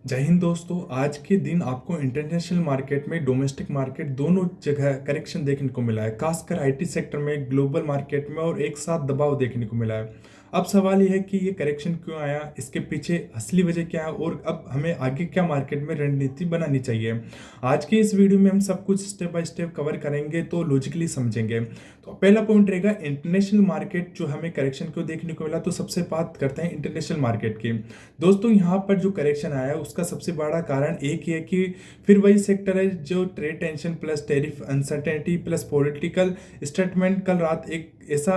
जय हिंद दोस्तों। आज के दिन आपको इंटरनेशनल मार्केट में डोमेस्टिक मार्केट दोनों जगह करेक्शन देखने को मिला है, खासकर आईटी सेक्टर में, ग्लोबल मार्केट में और एक साथ दबाव देखने को मिला है। अब सवाल यह है कि ये करेक्शन क्यों आया, इसके पीछे असली वजह क्या है और अब हमें आगे क्या मार्केट में रणनीति बनानी चाहिए। आज की इस वीडियो में हम सब कुछ स्टेप बाय स्टेप कवर करेंगे तो लॉजिकली समझेंगे। तो पहला पॉइंट रहेगा इंटरनेशनल मार्केट, जो हमें करेक्शन क्यों देखने को मिला। तो सबसे बात करते हैं इंटरनेशनल मार्केट की। दोस्तों यहाँ पर जो करेक्शन आया है उसका सबसे बड़ा कारण एक ही है कि फिर वही सेक्टर है जो trade tension plus tariff uncertainty plus political statement. कल रात एक ऐसा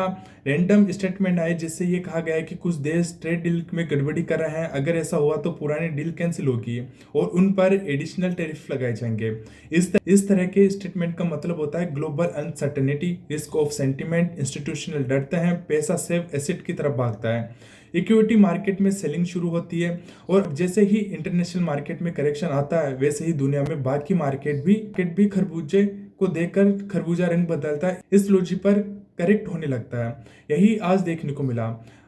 रैंडम स्टेटमेंट आया जिससे ये कहा गया है कि कुछ देश ट्रेड डील में गड़बड़ी कर रहे हैं, अगर ऐसा हुआ तो पुरानी डील कैंसिल होगी और उन पर एडिशनल टैरिफ लगाए जाएंगे। इस तरह के स्टेटमेंट का मतलब होता है global uncertainty, risk of sentiment, institutional डरते हैं, पैसा सेफ एसेट की तरफ भागता है। इक्विटी मार्केट में सेलिंग शुरू होती है और जैसे ही इंटरनेशनल मार्केट में करेक्शन आता है वैसे ही दुनिया में बाकी मार्केट भी खरबूजे को देखकर खरबूजा रंग बदलता है, इस लॉजिक पर करेक्ट होने लगता है। यही आज देखने को मिला।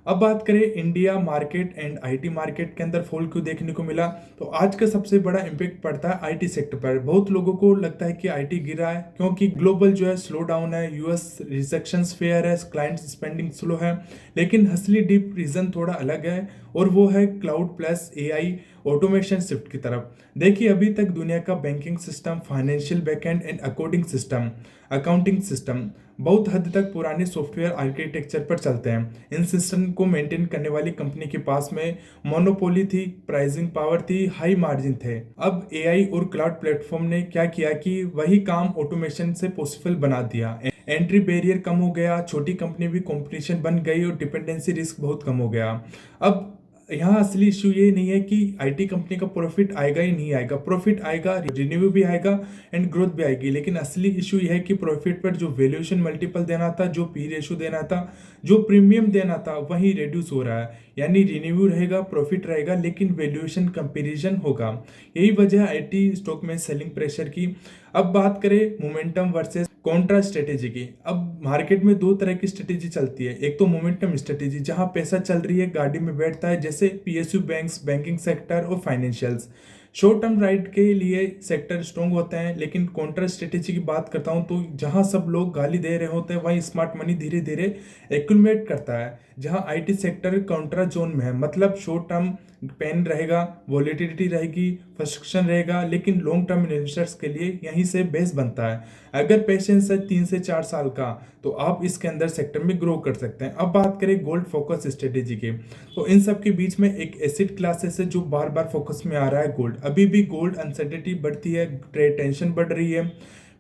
अब बात करें India market and IT market के अंदर फॉल क्यों देखने को मिला। तो आज का सबसे बड़ा इम्पैक्ट पड़ता है आईटी सेक्टर पर। बहुत लोगों को लगता है कि आईटी गिरा है क्योंकि ग्लोबल जो है स्लो डाउन है, यूएस रिसेक्शंस फेयर है, क्लाइंट स्पेंडिंग स्लो है। लेकिन असली डीप रीजन थोड़ा अलग है और वो है cloud plus AI automation shift की तरफ। देखिए अभी तक दुनिया का banking system, financial backend and accounting system बहुत हद तक पुराने सॉफ्टवेयर आर्किटेक्चर पर चलते हैं। इन सिस्टम को मेंटेन करने वाली कंपनी के पास में मोनोपोली थी, प्राइसिंग पावर थी, हाई मार्जिन थे। अब एआई और क्लाउड प्लेटफॉर्म ने क्या किया कि वही काम ऑटोमेशन से पॉसिबल बना दिया। एंट्री बैरियर कम हो गया, छोटी कंपनी भी कंपटीशन बन गई और डिपेंडेंसी रिस्क बहुत कम हो गया। अब यहाँ असली इशू ये नहीं है कि आईटी कंपनी का प्रॉफिट आएगा या नहीं आएगा। प्रॉफिट आएगा, रिन्यू भी आएगा एंड ग्रोथ भी आएगी। लेकिन असली इशू ये है कि प्रॉफिट पर जो वैल्यूएशन मल्टीपल देना था, जो पी रेशो देना था, जो प्रीमियम देना था, वही रिड्यूस हो रहा है। यानी रिन्यू रहेगा, प्रॉफिट रहेगा, लेकिन वैल्यूएशन कंपेरिजन होगा। यही वजह है आईटी स्टॉक में सेलिंग प्रेशर की। अब बात करें मोमेंटम वर्सेस कॉन्ट्रा स्ट्रेटेजी की। अब मार्केट में दो तरह की स्ट्रेटेजी चलती है। एक तो मोमेंटम स्ट्रेटेजी, जहां पैसा चल रही है, गाड़ी में बैठता है, जैसे पीएसयू बैंक्स, बैंकिंग सेक्टर और फाइनेंशियल्स। शॉर्ट टर्म राइड के लिए सेक्टर स्ट्रॉन्ग होते हैं। लेकिन कॉन्ट्रा स्ट्रेटेजी की बात करता हूं तो जहां सब लोग गाली दे रहे होते हैं वहीं स्मार्ट मनी धीरे धीरे एक्यूमुलेट करता है। जहां आईटी सेक्टर कॉन्ट्रा जोन में है, मतलब शॉर्ट टर्म पेन रहेगा, वॉलेटिलिटी रहेगी, फ्रस्ट्रेशन रहेगा, लेकिन लॉन्ग टर्म इन्वेस्टर्स के लिए यहीं से बेस बनता है। अगर पेशेंस है 3 से 4 साल का तो आप इसके अंदर सेक्टर में ग्रो कर सकते हैं। अब बात करें गोल्ड फोकस स्ट्रेटेजी की, तो इन सब के बीच में एक एसिड क्लासेस है जो बार बार फोकस में आ रहा है, गोल्ड। अभी भी गोल्ड अनसर्टेनिटी बढ़ती है, ट्रेड टेंशन बढ़ रही है,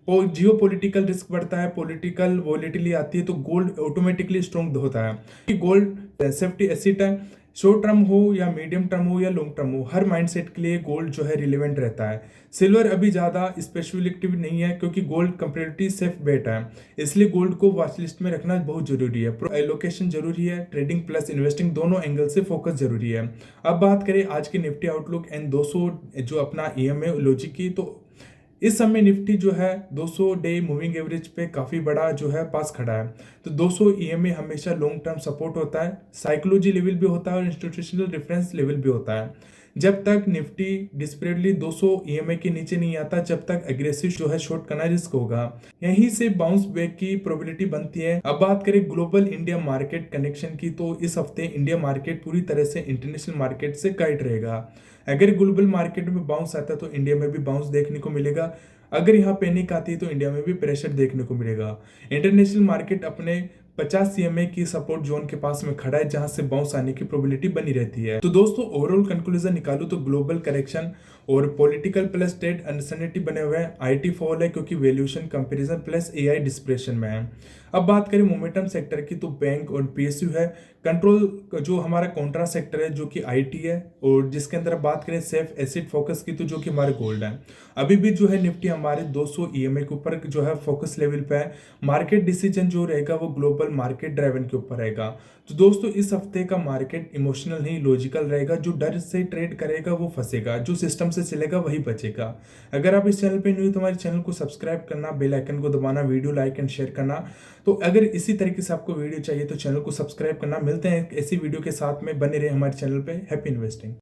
जियो पॉलिटिकल रिस्क बढ़ता है, पॉलिटिकल वॉलेटिलिटी आती है, तो गोल्ड ऑटोमेटिकली स्ट्रॉन्ग होता है। गोल्ड सेफ्टी एसिड है, शॉर्ट टर्म हो या मीडियम टर्म हो या लॉन्ग टर्म हो, हर माइंडसेट के लिए गोल्ड जो है रिलेवेंट रहता है। सिल्वर अभी ज़्यादा स्पेक्युलेटिव नहीं है क्योंकि गोल्ड कंपेरेटिवली सेफ बेट है, इसलिए गोल्ड को वॉच लिस्ट में रखना बहुत जरूरी है। एलोकेशन जरूरी है, ट्रेडिंग प्लस इन्वेस्टिंग दोनों एंगल से फोकस जरूरी है। अब बात करें आज की निफ्टी आउटलुक एंड 200 जो अपना ईएमए लॉजिक की, तो इस समय निफ्टी जो है 200 डे मूविंग एवरेज पे काफी बड़ा जो है पास खड़ा है। तो 200 ईएमए हमेशा लॉन्ग टर्म सपोर्ट होता है, साइकोलॉजी लेवल भी होता है और इंस्टीट्यूशनल रेफरेंस लेवल भी होता है। जब तक निफ्टी डिस्परेटली 200 ईएमए के नीचे नहीं आता, जब तक एग्रेसिव जो है शॉर्ट करना रिस्क होगा। यहीं से बाउंस बैक की प्रोबेबिलिटी बनती है। अब बात करें ग्लोबल इंडिया मार्केट कनेक्शन की, तो इस हफ्ते इंडिया मार्केट पूरी तरह से इंटरनेशनल मार्केट से गाइड रहेगा। अगर ग्लोबल मार्केट में बाउंस आता है तो इंडिया में भी बाउंस देखने को मिलेगा। अगर यहाँ पैनिक आती है तो इंडिया में भी प्रेशर देखने को मिलेगा। इंटरनेशनल मार्केट अपने 50 सीएमए की सपोर्ट जोन के पास में खड़ा है, जहां से बाउंस आने की प्रोबेबिलिटी बनी रहती है। तो दोस्तों ओवरऑल कंक्लूजन निकालू तो ग्लोबल करेक्शन और पॉलिटिकल प्लस ट्रेड अनसर्टेनिटी बने हुए हैं। आईटी फॉल है क्योंकि valuation comparison plus AI depression में है। अब बात करें मोमेंटम सेक्टर की, तो बैंक और पीएसयू है। कंट्रोल जो हमारा कॉन्ट्रा सेक्टर है जो कि आईटी है, और जिसके अंदर बात करें सेफ एसिड फोकस की, तो जो कि हमारे गोल्ड है। अभी भी जो है निफ्टी हमारे 200 ईएमए के ऊपर जो है फोकस लेवल पे है। मार्केट डिसीजन जो रहेगा वो ग्लोबल मार्केट ड्राइवन के ऊपर रहेगा। तो दोस्तों इस हफ्ते का मार्केट इमोशनल नहीं लॉजिकल रहेगा। जो डर से ट्रेड करेगा वो फंसेगा, जो सिस्टम से चलेगा वही बचेगा। अगर आप इस चैनल पे न्यू हो तो हमारे चैनल को सब्सक्राइब करना, बेल आइकन को दबाना, वीडियो लाइक एंड शेयर करना। तो अगर इसी तरीके से आपको वीडियो चाहिए तो चैनल को सब्सक्राइब करना। मिलते हैं ऐसी वीडियो के साथ में, बने रहे हमारे चैनल पे। Happy investing.